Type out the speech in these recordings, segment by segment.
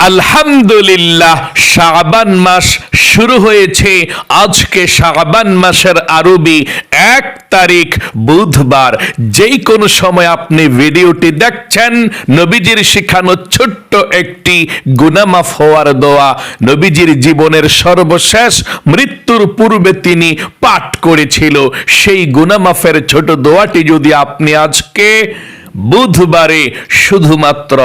আলহামদুলিল্লাহ, শাবান মাস শুরু হয়েছে। আজকে শাবান মাসের আরবি 1 তারিখ বুধবার। যেই কোনো সময় আপনি ভিডিওটি দেখছেন, নবীজির শিখানো ছোট্ট একটি গুনাহ মাফ হওয়ার দোয়া, নবীজির জীবনের সর্বশেষ মৃত্যুর পূর্বে তিনি পাঠ করেছিল। সেই গুনাহ মাফের ছোট দোয়াটি যদি আপনি আজকে বুধবারে শুধুমাত্র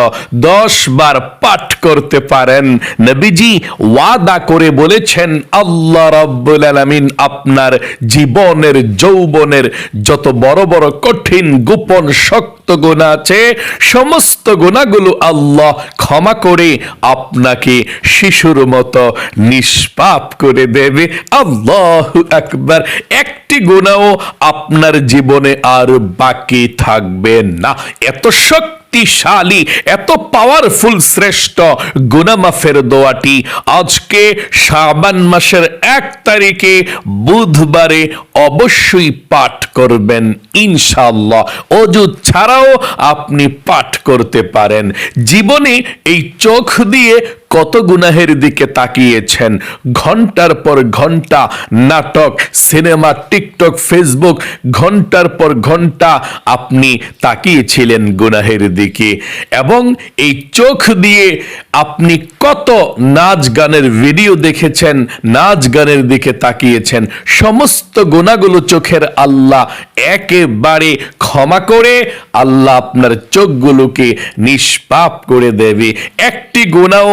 10 বার পাঠ করতে পারেন, নবীজি ওয়াদা করে বলেছেন আল্লাহ রাব্বুল আলামিন আপনার জীবনের যৌবনের যত বড় বড় কঠিন গোপন শক্ত গুনাহ আছে, সমস্ত গুনাহগুলো আল্লাহ ক্ষমা করে আপনাকে শিশুর মতো নিষ্পাপ করে দেবে। আল্লাহু আকবার। একটি গুনাহ আপনার জীবনে আর বাকি থাকবে না। এত শক্তিশালী, এত পাওয়ারফুল শ্রেষ্ঠ গুনাহ মাফের দোয়াটি আজকে শাবান মাসের 1 তারিখে বুধবারে অবশ্যই পাঠ করবেন ইনশাআল্লাহ। ওযু ছাড়াও আপনি পাঠ করতে পারেন। জীবনে এই চোখ দিয়ে কত গুনাহের দিকে তাকিয়েছেন, ঘন্টার পর ঘন্টা নাটক, সিনেমা, টিকটক, ফেসবুক, ঘন্টার পর ঘন্টা আপনি তাকিয়েছিলেন গুনাহের দিকে। এবং এই চোখ দিয়ে আপনি কত নাচ গানের ভিডিও দেখেছেন, নাচ গানের দিকে তাকিয়েছেন। সমস্ত গুনাহগুলো চোখের আল্লাহ একেবারে ক্ষমা করে আল্লাহ আপনার চোখগুলোকে নিষ্পাপ করে দেবে। একটি গুনাহ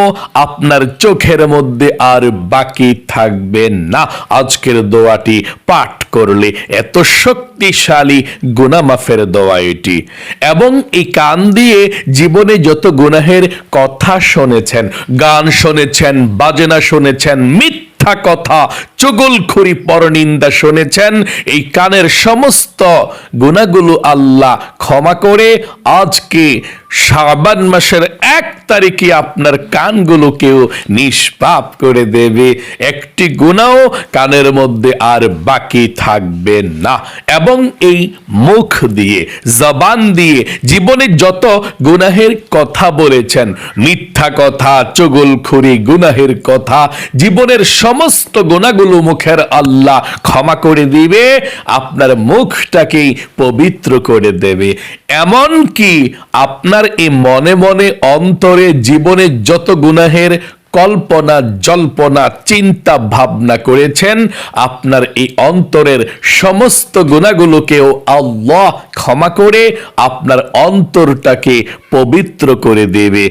আপনার চোখের মধ্যে আর বাকি থাকবে না আজকের দোয়াটি পাঠ করলে। এত শক্তিশালী গুনাহ মাফের দোয়া এটি। এবং এই কান দিয়ে জীবনে যত গুনাহের কথা শুনেছেন, গান শুনেছেন, বাজনা শুনেছেন, মিথ্যা কথা, চুগলখড়ি, পরনিন্দা শুনেছেন, এই কানের সমস্ত গুনাহগুলো আল্লাহ ক্ষমা করে আজকে শাবান মাসের 1 তারিখে আপনার কানগুলোকেও নিষ্পাপ করে দেবে। একটি গুনাহ কানের মধ্যে আর বাকি থাকবে না। এবং এই মুখ দিয়ে, জবান দিয়ে জীবনে যত গুনাহের কথা বলেছেন, মিথ্যা কথা, চুগলখড়ি, গুনাহের কথা, জীবনের সমস্ত গুনাহগুলো মুখের আল্লাহ ক্ষমা করে দিবে, আপনার মুখটাকেই পবিত্র করে দেবে। এমন কি আপনার এই মনে মনে অন্তরে জীবনে যত গুনাহের কল্পনা, জল্পনা, চিন্তা ভাবনা করেছেন, আপনার এই অন্তরের সমস্ত গুনাহগুলোকেও আল্লাহ ক্ষমা করে আপনার অন্তরটাকে পবিত্র করে দেবে।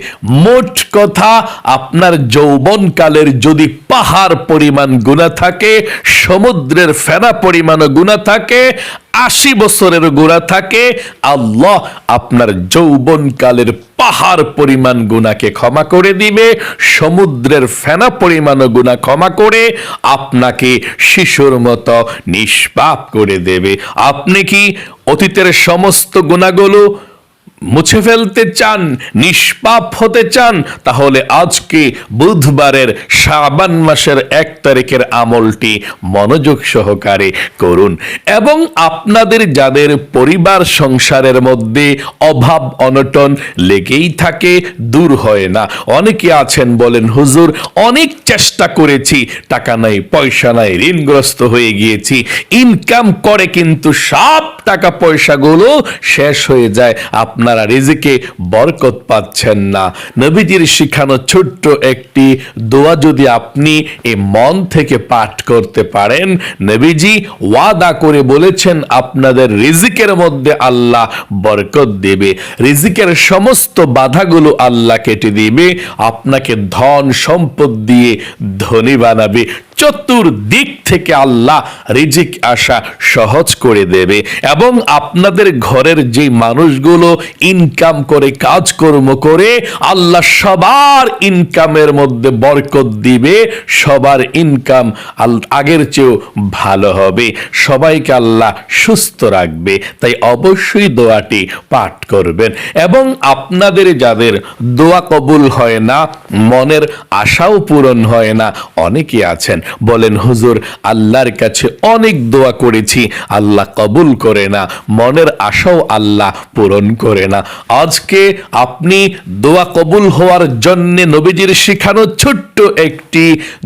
মোট কথা, আপনার যৌবনকালের যদি পাহাড় পরিমাণ গুনাহ থাকে, সমুদ্রের ফেনা পরিমাণ গুনাহ থাকে, 80 বছরের গুনাহ থাকে, আল্লাহ আপনার যৌবনকালের পাহাড় পরিমাণ গুনাহকে ক্ষমা করে দিবে, সমুদ্রের ফেনা পরিমাণ গুনাহ ক্ষমা করে আপনাকে শিশুর মতো নিষ্পাপ করে দেবে। আপনি কি অতীতের সমস্ত গুনাহগুলো মুছে ফেলতে চান, নিষ্পাপ হতে চান? তাহলে আজকে বুধবারের শাবান মাসের 1 তারিখের আমলটি মনোযোগ সহকারে করুন। এবং আপনাদের যাদের পরিবার সংসারের মধ্যে অভাব অনটন লেগেই থাকে, দূর হয় না, অনেকে আছেন বলেন হুজুর অনেক চেষ্টা করেছি, টাকা নাই, পয়সা নাই, ঋণগ্রস্ত হয়ে গিয়েছি, ইনকাম করে কিন্তু সব টাকা পয়সাগুলো শেষ হয়ে যায়, আপনারা রিজিকে বরকত পাচ্ছেন না। নবীজির শিখানো ছোট্ট একটি দোয়া যদি আপনি এই মন থেকে পাঠ করতে পারেন, নবীজি ওয়াদা করে বলেছেন আপনাদের রিজিকের মধ্যে আল্লাহ বরকত দেবে, রিজিকের সমস্ত বাধাগুলো আল্লাহ কেটে দিবে, আপনাকে ধন সম্পদ দিয়ে ধনী বানাবে, চতুর্দিক থেকে আল্লাহ রিজিক আসা সহজ করে দেবে। এবং আপনাদের ঘরের যে মানুষগুলো ইনকাম করে, কাজকর্ম করে, আল্লাহ সবার ইনকামের মধ্যে বরকত দিবে, সবার ইনকাম আগের চেয়েও ভালো হবে, সবাইকে আল্লাহ সুস্থ রাখবে। তাই অবশ্যই দোয়াটি পাঠ করবেন। এবং আপনাদের যাদের দোয়া কবুল হয় না, মনের আশাও পূরণ হয় না। অনেকে আছেন বলেন, হুজুর আল্লাহর কাছে অনেক দোয়া করেছি, আল্লাহ কবুল করে না, মনের আশাও আল্লাহ পূরণ করে না। আজকে আপনি দোয়া কবুল হওয়ার জন্য নবীজির শিখানো ছোট্ট একটি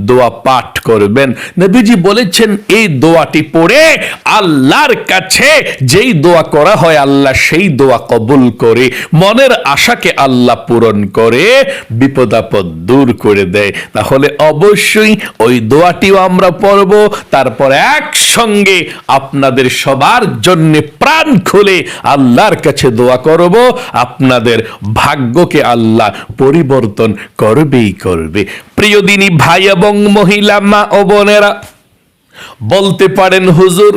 দোয়া পাঠ করবেন। নবীজি বলেছেন এই দোয়াটি পড়ে আল্লাহর কাছে যেই দোয়া করা হয় আল্লাহ সেই দোয়া কবুল করে, মনের আশাকে আল্লাহ পূরণ করে, বিপদ আপদ দূর করে দেয়। তাহলে অবশ্যই ওই দোয়াটিও আমরা পড়ব, তারপর একসঙ্গে আপনাদের সবার জন্য প্রাণ খুলে আল্লাহর কাছে দোয়া করব। আপনাদের ভাগ্যকে আল্লাহ পরিবর্তন করবেই করবে। প্রিয় দিনী ভাই এবং মহিলা, মা ও বোনেরা, বলতে পারেন হুজুর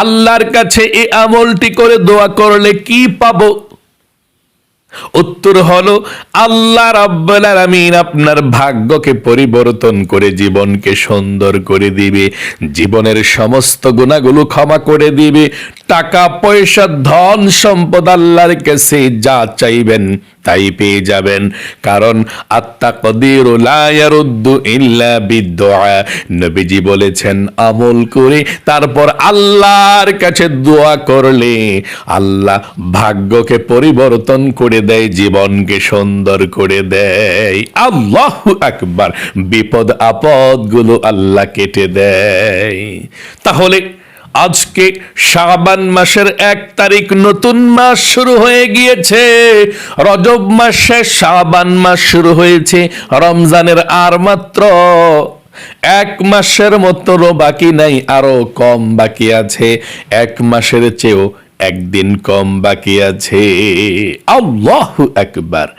আল্লাহর কাছে এই আমলটি করে দোয়া করলে কি পাবো? উত্তর হলো আল্লাহ রাব্বুল আলামিন আপনার ভাগ্যকে পরিবর্তন করে জীবনকে সুন্দর করে দিবে, জীবনের সমস্ত গুনাহগুলো ক্ষমা করে দিবে, টাকা পয়সা ধন সম্পদ আল্লাহর কাছে যা চাইবেন তাই পেয়ে যাবেন। কারণ আত-তাকদীরু লা ইয়ারুদ্দু ইল্লা বিদ-দুআ। নবীজি বলেছেন আমল করে তারপর আল্লাহর কাছে দোয়া করলে আল্লাহ ভাগ্যকে পরিবর্তন করে দেয়, জীবনকে সুন্দর করে দেয়। আল্লাহু আকবার। বিপদ আপদ গুলো আল্লাহ কেটে দেয়। তাহলে আজকে শাবান মাসের 1 তারিখ, নতুন মাস শুরু হয়ে গিয়েছে। রজব মাসে শাবান মাস শুরু হয়েছে, রমজানের আর মাত্র 1 মাসের মতো বাকি নাই, আরো কম বাকি আছে। 1 মাসের চেয়েও একদিন কম বাকি আছে। আল্লাহু আকবার।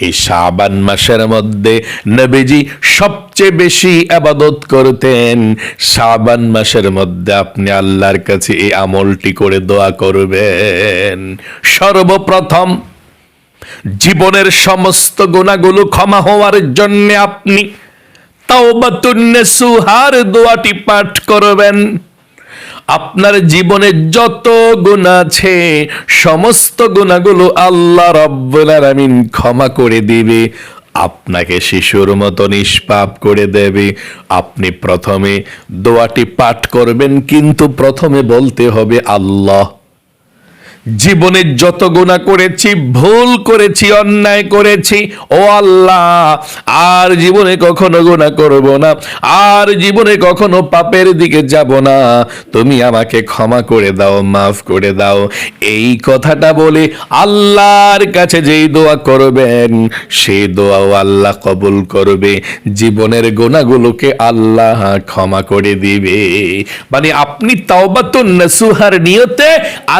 এই শাবান মাসের মধ্যে নবীজি সবচেয়ে বেশি ইবাদত করতেন। শাবান মাসের মধ্যে আপনি আল্লাহর কাছে এই আমলটি করে দোয়া করবেন। সর্বপ্রথম জীবনের সমস্ত গুনাহগুলো ক্ষমা হওয়ার জন্য আপনি তাওবাতুন নাসুহার দোয়াটি পাঠ করবেন। আপনার জীবনে যত গুনাহ আছে সমস্ত গুনাহগুলো আল্লাহ রাব্বুল আলামিন ক্ষমা করে দিবে, আপনাকে শিশুর মতো নিষ্পাপ করে দেবে। আপনি প্রথমে দোয়াটি পাঠ করবেন, কিন্তু প্রথমে বলতে হবে আল্লাহ, জীবনে যত গুনাহ করেছি, ভুল করেছি, অন্যায় করেছি, ও আল্লাহ আর জীবনে কখনো গুনাহ করব না, আর জীবনে কখনো পাপের দিকে যাব না, তুমি আমাকে ক্ষমা করে দাও, মাফ করে দাও। এই কথাটা বলে আল্লাহর কাছে যেই দোয়া করবেন সেই দোয়াও আল্লাহ কবুল করবে, জীবনের গুনাহগুলোকে আল্লাহ ক্ষমা করে দিবে। মানে আপনি তাওবাতুন নাসুহার নিয়তে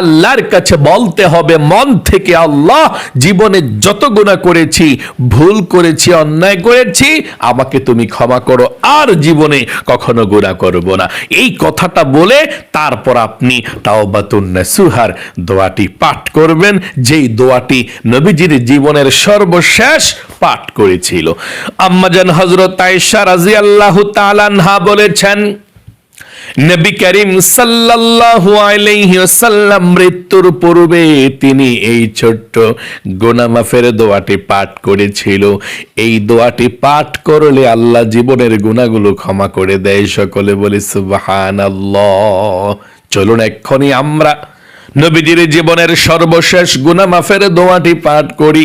আল্লাহর কাছে বলতে হবে মন থেকে, আল্লাহ জীবনে যত গুনাহ করেছি, ভুল করেছি, অন্যায় করেছি, আমাকে তুমি ক্ষমা করো, আর জীবনে কখনো গুনাহ করব না। এই কথাটা বলে তারপর আপনি তাওবাতুন নাসুহার দোয়াটি পাঠ করবেন, যেই দোয়াটি নবীজির জীবনের সর্বশেষ পাঠ করেছিল। আম্মাজান হযরত আয়েশা রাদিয়াল্লাহু তাআলা আনহা বলেছেন, নবী করিম সাল্লাল্লাহু আলাইহি ওয়াসাল্লাম মৃত্যুর পূর্বে তিনি এই ছোট্ট গুনাহ মাফের দোয়াটি পাঠ করেছিল। এই দোয়াটি পাঠ করলে আল্লাহ জীবনের গুনাহগুলো ক্ষমা করে দেয়। সকলে বলি সুবহানাল্লাহ। চলুন এক্ষুনি আমরা নবীজির জীবনের সর্বশেষ গুনাহ মাফের দোয়াটি পাঠ করি।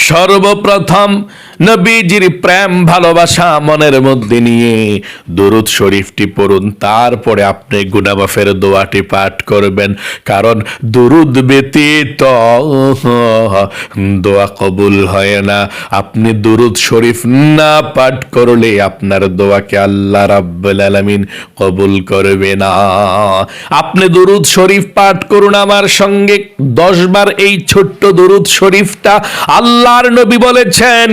সর্বপ্রথম নবীজির প্রেম ভালোবাসা মনের মধ্যে নিয়ে দুরূদ শরীফটি পড়ুন, তারপরে আপনি গুনাহ মাফের দোয়াটি পাঠ করবেন। কারণ দুরূদ ব্যতীত দোয়া কবুল হয় না। আপনি দুরূদ শরীফ না পাঠ করলে আপনার দোয়াকে আল্লাহ রাব্বুল আলামিন কবুল করবে না। আপনি দুরূদ শরীফ পাঠ করুন আমার সঙ্গে 10 বার। এই ছোট্ট দুরূদ শরীফটা আল্লাহর নবী বলেছেন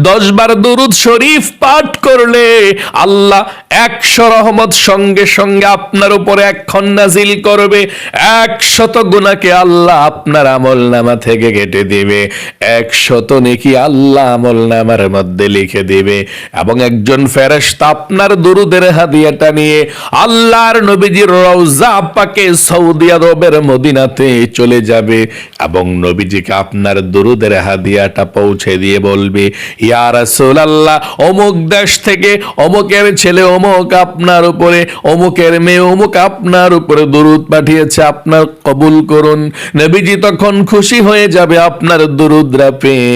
10 বার দুরূদ শরীফ পাঠ করলে আল্লাহ 100 রহমত সঙ্গে সঙ্গে আপনার উপরে এখন নাজিল করবে। 100 গুনাহকে আল্লাহ আপনার আমলনামা থেকে কেটে দিবে, 100 নেকি আল্লাহ আমলনামার মধ্যে লিখে দিবে। এবং একজন ফেরেশতা আপনার দুরূদের হাদিয়াটা নিয়ে আল্লাহর নবীজির রওজা পাকে সৌদি আরবের মদিনাতে চলে যাবে এবং নবীজিকে আপনার দুরূদের হাদিয়াটা পৌঁছে দিয়ে বলবে, ইয়া রাসূলুল্লাহ, অমুক দেশ থেকে অমুকের ছেলে অমুক আপনার উপরে, অমুকের মেয়ে অমুক আপনার উপরে দরুদ পাঠিয়েছে, আপনার কবুল করুন। নবীজি তখন খুশি হয়ে যাবে আপনার দরুদরা পেয়ে,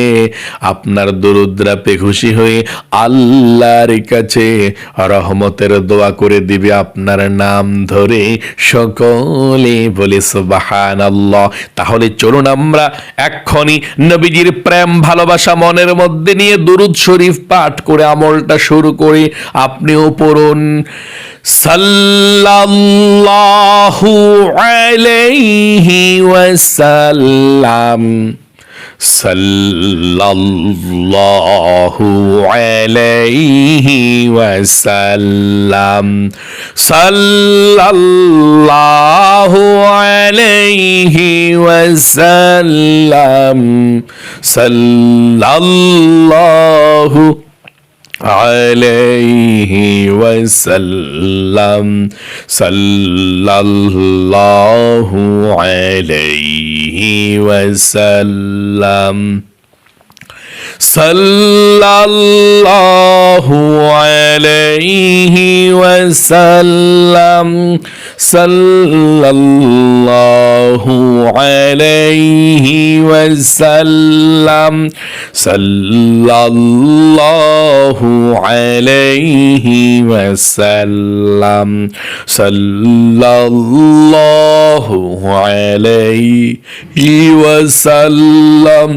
আপনার দরুদরা পেয়ে খুশি হয়ে আল্লাহর কাছে রহমতের দোয়া করে দিবে আপনার নাম ধরে। সকলে বলে সুবহানাল্লাহ। তাহলে চলুন আমরা এক্ষুনি নবীজির প্রেম ভালোবাসা মনের মধ্যে নিয়ে দুরূদ শরীফ পাঠ করে আমলটা শুরু করি। আপনিও পড়ুন, সাল্লাল্লাহু আলাইহি ওয়াসাল্লাম, সাল্লাল্লাহু আলাইহি ওয়াসাল্লাম, সাল্লাল্লাহু আলাইহি ওয়াসাল্লাম, সাল্লাল্লাহু আলাইহি ওয়াসাল্লাম, সাল্লাল্লাহু আলাইহি ওয়াসাল্লাম, সাল্লাল্লাহু আলাইহি ওয়াসাল্লাম, সাল্লাল্লাহু আলাইহি ওয়াসাল্লাম, সাল্লাল্লাহু আলাইহি ওয়াসাল্লাম, সাল্লাল্লাহু আলাইহি ওয়াসাল্লাম,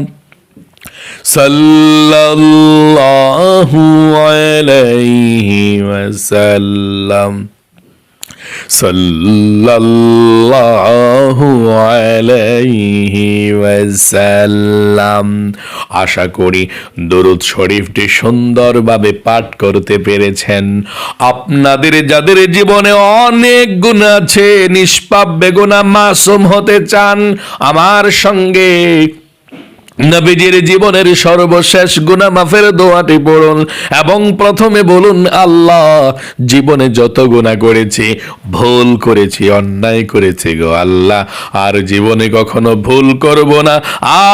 সাল্লাল্লাহু আলাইহি ওয়াসাল্লাম, সাল্লাল্লাহু আলাইহি ওয়াসাল্লাম। আশা করি দরুদ শরীফটি সুন্দরভাবে পাঠ করতে পেরেছেন। আপনাদের যাদের জীবনে অনেক গুনাহ আছে, নিষ্পাপ বেগুনাহ মাসুম হতে চান, আমার সঙ্গে নবীজির জীবনের সর্বশেষ গুনাহ মাফের দোয়াটি পড়ুন এবং প্রথমে বলুন, আল্লাহ জীবনে যত গুনাহ করেছি, ভুল করেছি, অন্যায় করেছি গো আল্লাহ, আর জীবনে কখনো ভুল করব না,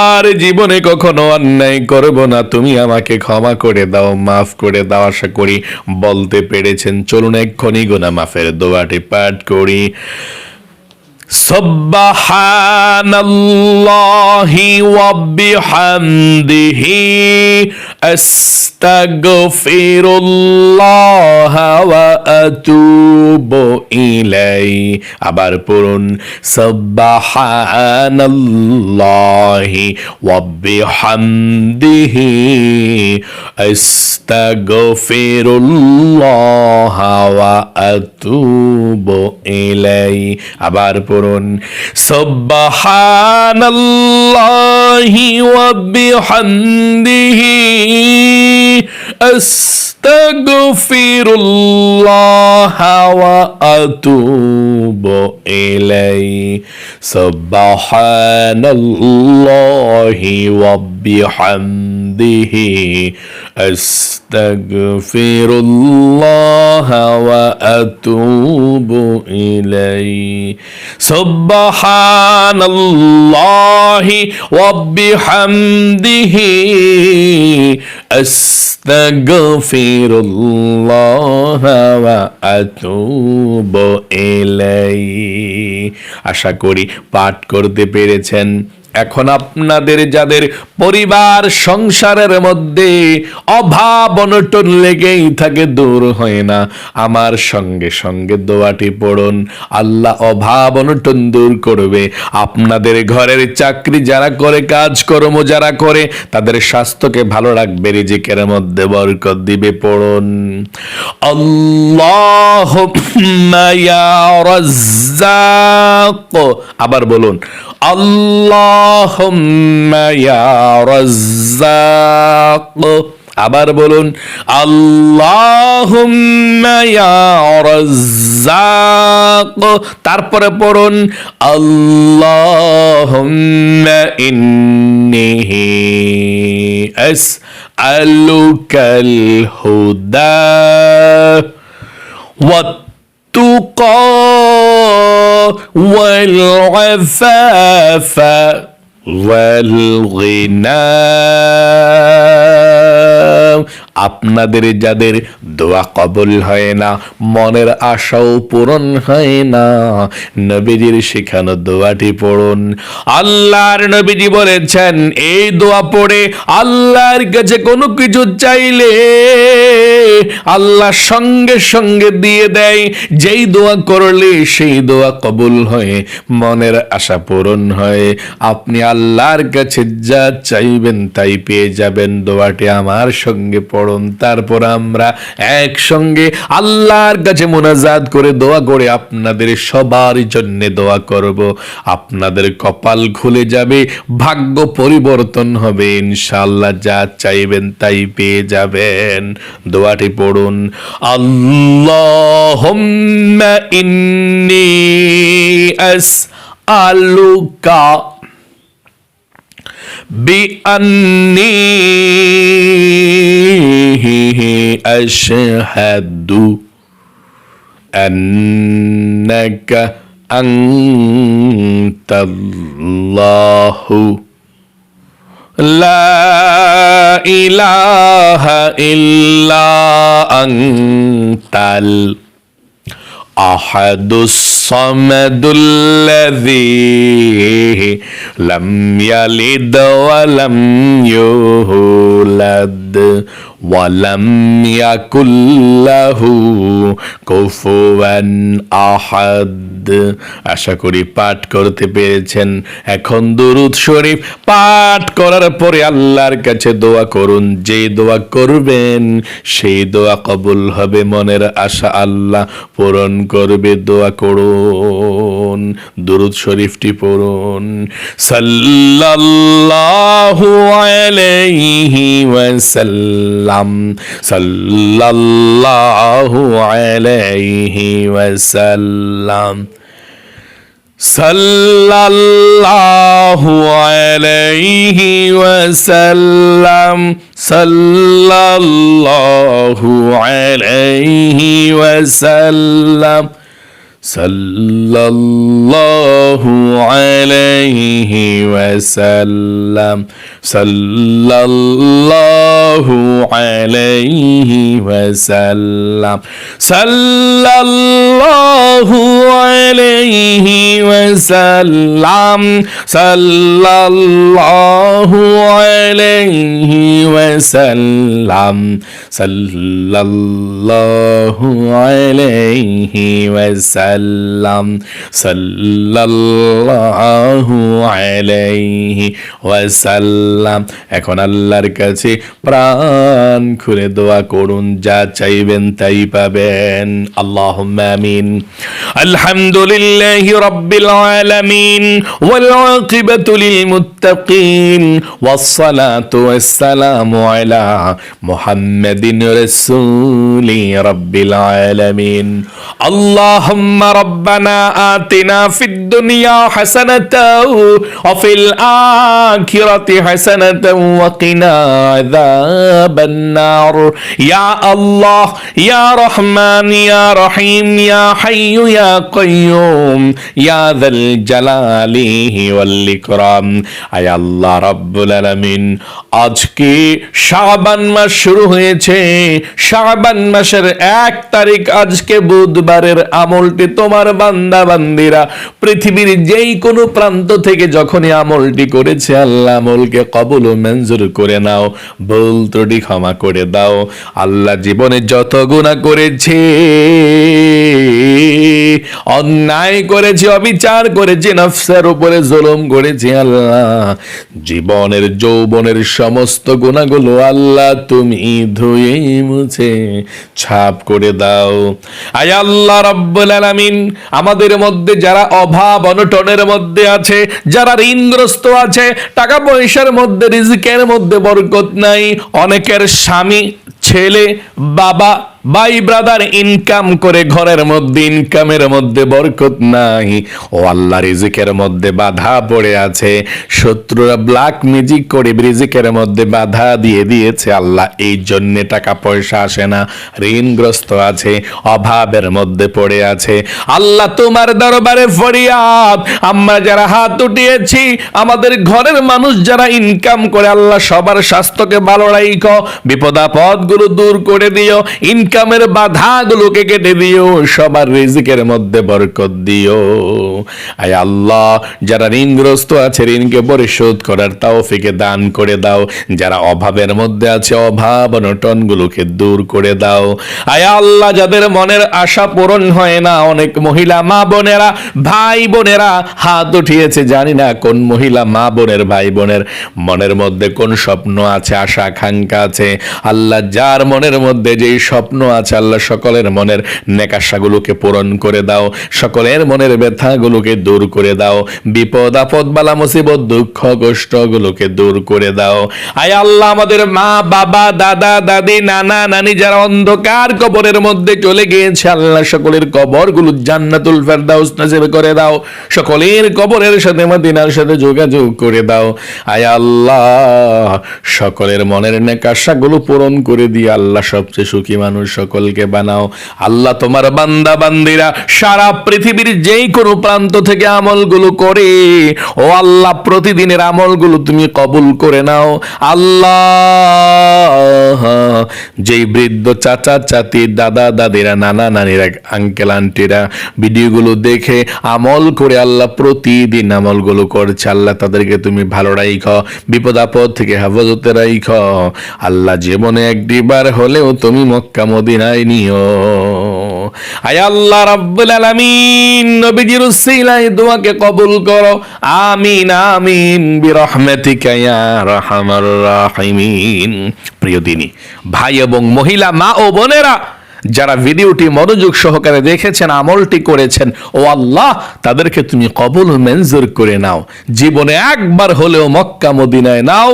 আর জীবনে কখনো অন্যায় করব না, তুমি আমাকে ক্ষমা করে দাও, মাফ করে দাও। আশা করি বলতে পেরেছেন। চলুন এক্ষুনি গুনাহ মাফের দোয়াটি পাঠ করি। সুবহানাল্লাহি ওয়া বিহামদিহি, আস্তাগফিরুল্লাহ ওয়া আতুবু ইলাইহি। আবার পড়ুন, সুবহানাল্লাহি ওয়া বিহামদিহি, আস্তাগফিরুল্লাহ ওয়া আতুবু ইলাইহি। আবার পড়ুন, সুবহানাল্লাহি ওয়া বিহামদিহি, আস্তাগফিরুল্লাহ ওয়া আতুবু ইলাইহি। সুবহানাল্লাহি ওয়া বিহামদিহি, আস্তাগফিরুল্লাহ ওয়া আতুবু ইলাইহি। সুবহানাল্লাহি ওয়া বিহামদিহি, আস্তাগফিরুল্লাহ ওয়া আতুবু ইলাইহি। আশা করি পাঠ করতে পেরেছেন। এখন আপনাদের যাদের পরিবার সংসারের মধ্যে অভাব অনটন লেগেই থাকে, দূর হয় না, আমার সঙ্গে সঙ্গে দোয়াটি পড়ুন, আল্লাহ অভাব অনটন দূর করবে। আপনাদের ঘরের চাকরি যারা করে, কাজকর্ম যারা করে, তাদের স্বাস্থ্যকে ভালো রাখবে, রিজিকের মধ্যে বরকত দিবে। পড়ুন, আল্লাহুম্মা ইয়া রাজ্জাক। আবার বলুন, আল্লাহুম্মা ইয়া রাজ্জাক। আবার বলুন, আল্লাহুম্মা ইয়া রাজ্জাক। তারপরে পড়ুন, আল্লাহুম্মা ইন্নী আসআলুকাল হুদা والتقى والعفاف ওয়াল গিনা। আপনাদের যাদের দোয়া কবুল হয় না, মনের আশাও পূরণ হয় না, নবীজির শেখানো দোয়াটি পড়ুন। আল্লাহর নবীজি বলেছেন এই দোয়া পড়ে আল্লাহর কাছে কোনো কিছু চাইলে আল্লাহ সঙ্গে সঙ্গে দিয়ে দেয়। যেই দোয়া করলে সেই দোয়া কবুল হয়, মনের আশা পূরণ হয়। আপনি আল্লাহর কাছে যা চাইবেন তাই পেয়ে যাবেন। দোয়াটি আমার সঙ্গে পড়ুন, তারপর আমরা একসঙ্গে আল্লাহর কাছে মোনাজাত করে দোয়া করে আপনাদের সবার জন্য দোয়া করব। আপনাদের কপাল খুলে যাবে, ভাগ্য পরিবর্তন হবে, ইনশাআল্লাহ যা চাইবেন তাই পেয়ে যাবেন। দোয়াটি পড়ুন। আল্লাহুম্মা ইন্নী আসআলুকা বিআন্নী আশহাদু আন্নাকা আনতাল্লাহু লা ইলাহা ইল্লা আনতাল আহাদুস সামাদুল্লাযী লাম ইয়ালিদ ওয়া লাম ইউলাদ ওয়া লাম ইয়াকুল লাহু কুফুয়ান আহাদ। আশা করি পাঠ করতে পেরেছেন। এখন দুরূদ শরীফ পাঠ করার পরে আল্লাহর কাছে দোয়া করুন। যে দোয়া করবেন সেই দোয়া কবুল হবে, মনের আশা আল্লাহ পূরণ করবে। দোয়া করুন, দুরূদ শরীফটি পড়ুন। সাল্লাল্লাহু আলাইহি ওয়াসাল্লাম, সাল্লাল্লাহু আলাইহি ওয়াসাল্লাম, সাল্লাল্লাহু আলাইহি ওয়াসাল্লাম, সাল্লাল্লাহু আলাইহি ওয়াসাল্লাম, সাল্লাল্লাহু আলাইহি ওয়াসাল্লাম, সাল্লাল্লাহু আলাইহি ওয়াসাল্লাম, সাল্লাল্লাহু আলাইহি ওয়াসাল্লাম, সাল্লাল্লাহু আলাইহি ওয়াসাল্লাম, সাল্লাল্লাহু আলাইহি ওয়াসাল্লাম, সাল্লাল্লাহু আলাইহি ওয়াসাল্লাম। এখন আল্লাহর কাছে প্রাণ খুলে দোয়া করুন, যা চাইবেন তাই পাবেন। আল্লাহুম্মা আমিন। আলহামদুলিল্লাহি রাব্বিল আলামিন ওয়াল আকিবাতু লিল মুত্তাকিন ওয়াস সালাতু ওয়াস সালামু আলা মুহাম্মাদিন রাসূলি রাব্বিল আলামিন। আল্লাহুম্মা রাব্বানা আতিনা ফিদ দুনিয়া হাসানাতাও ওয়া ফিল আখিরাতি হাসানাতাও ওয়া কিনা আযাবান নার। ইয়া আল্লাহ, ইয়া রহমান, ইয়া রহিম, ইয়া হাইয়্যু ইয়া কাইয়্যুম, ইয়া যাল জালালি ওয়াল ইকরাম। আয় আল্লাহ রাব্বুল আলামিন, আজকে শাবান মাস শুরু হয়েছে। শাবান মাসের 1 তারিখ, আজকে বুধবারের আমলটি তোমার বান্দা বান্দিরা পৃথিবীর যেই কোনো প্রান্ত থেকে যখনই আমলটি করেছে, আল্লাহ আমলকে কবুল ও মঞ্জুর করে নাও, ভুল ত্রুটি ক্ষমা করে দাও। আল্লাহ জীবনে যত গুনাহ করেছে, অন্যায় করেছে, অবিচার করেছে, নফসের উপরে জুলুম করেছে, আল্লাহ জীবনের যৌবনের সমস্ত গুনাহগুলো আল্লাহ তুমি ধুয়ে মুছে ছাপ করে দাও। আয় আল্লাহ রাব্বুল আলামিন, আমাদের মধ্যে যারা অভাব অনটনের মধ্যে আছে, যারা ঋণগ্রস্ত আছে, টাকা পয়সার মধ্যে, রিজিকের মধ্যে বরকত নাই, অনেকের স্বামী ছেলে, বাবা, ভাই ব্রাদার ইনকাম করে ঘরের মধ্যে ইনকামের মধ্যে বরকত নাই, ও আল্লাহ রিজিকের মধ্যে বাধা পড়ে আছে, শত্রুরা ব্ল্যাক ম্যাজিক করে রিজিকের মধ্যে বাধা দিয়ে দিয়েছে আল্লাহ, এই জন্য টাকা পয়সা আসে না, ঋণগ্রস্ত আছে, অভাবের মধ্যে পড়ে আছে। আল্লাহ তোমার দরবারে ফরিয়াদ, আমরা যারা হাত উঠিয়েছি, আমাদের ঘরের মানুষ যারা ইনকাম করে, আল্লাহ সবার স্বাস্থ্যকে ভালো রাখো, বিপদ আপদ গুলো দূর করে দিও, ইনকামের বাধাগুলোকে কেটে দিও, সবার রিজিকের মধ্যে বরকত দিও। আয় আল্লাহ, যারা ঋণগ্রস্ত আছে ঋণকে পরিশোধ করার তৌফিকে দান করে দাও, যারা অভাবের মধ্যে আছে অভাব অনটন গুলোকে দূর করে দাও। আয় আল্লাহ, যাদের মনের আশা পূরণ হয় না, অনেক মহিলা মা বোনেরা ভাই বোনেরা হাত উঠিয়েছে, জানি না কোন মহিলা মা বোনের ভাই বোনের মনের মধ্যে কোন স্বপ্ন আছে, আশা আকাঙ্ক্ষা আছে, আল্লাহ যার মনের মধ্যে যেই স্বপ্ন আছে, আল্লাহ সকলের মনের নেকাশাগুলোকে পূরণ করে দাও, সকলের মনের ব্যথাগুলোকে দূর করে দাও, বিপদ আপদ বালা মুসিবত দুঃখ কষ্টগুলোকে দূর করে দাও। আয় আল্লাহ, আমাদের মা বাবা দাদা দাদি নানা নানি যারা অন্ধকার কবরের মধ্যে চলে গিয়েছে, আল্লাহ সকলের কবরগুলো জান্নাতুল ফেরদাউস নসিব করে দাও, সকলের কবরের সাথে মদিনার সাথে যোগাযোগ করে দাও। আয় আল্লাহ, সকলের মনের নেকাশাগুলো পূরণ করে দিয়ে আল্লাহ সবচেয়ে সুখী মানুষ সকলকে বানাও। আল্লাহ তোমার বান্দা বান্দিরা সারা পৃথিবীর যেই কোনো প্রান্ত থেকে আমলগুলো করে, ও আল্লাহ প্রতিদিনের আমলগুলো তুমি কবুল করে নাও। আল্লাহ, যেই বৃদ্ধ চাচা চাচি দাদা দাদিরা নানা নানিরা আঙ্কেল আন্টিরা ভিডিওগুলো দেখে আমল করে আল্লাহ প্রতিদিন আমলগুলো করছে, আল্লাহ তাদেরকে তুমি ভালো রাখো, বিপদ আপদ থেকে হেফাজতে রাখো। আল্লাহ জীবনে একটিবার হলেও তুমি মক্কা মদিনায় নিও। আয় আল্লাহ রাব্বুল আলামিন, নবীজির উসিলায় দোয়াকে কবুল করো, আমিন আমিন বিরহমাতিকা ইয়া আরহামার রাহিমিন। প্রিয় দিনী ভাই এবং মহিলা মা ও বোনেরা, যারা ভিডিওটি মনোযোগ সহকারে দেখেছেন, আমলটি করেছেন, ও আল্লাহ তাদেরকে তুমি কবুল মঞ্জুর করে নাও, জীবনে একবার হলেও মক্কা মদিনায় নাও,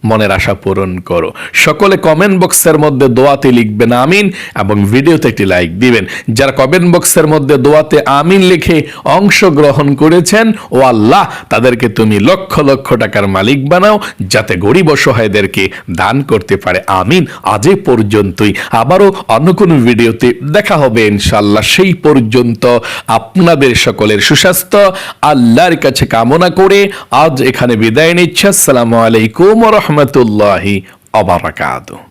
মনের আশা পূরণ করো। সকলে কমেন্ট বক্সের মধ্যে দোয়াতে লিখবেন আমিন এবং ভিডিওতে একটি লাইক দিবেন। যারা কমেন্ট বক্সের মধ্যে দোয়াতে আমিন লিখে অংশগ্রহণ করেছেন, ও আল্লাহ তাদেরকে তুমি লক্ষ লক্ষ টাকার মালিক বানাও, যাতে গরিব অসহায়দেরকে দান করতে পারে। আমিন। আজ এ পর্যন্তই, আবারও অন্য কোনো ভিডিওতে দেখা হবে ইনশাআল্লাহ। সেই পর্যন্ত আপনাদের সকলের সুস্বাস্থ্য আল্লাহর কাছে কামনা করে আজ এখানে বিদায় নিচ্ছি। আসসালামু আলাইকুম ওয়া রাহমাতুল্লাহি ওয়া বারাকাতুহু।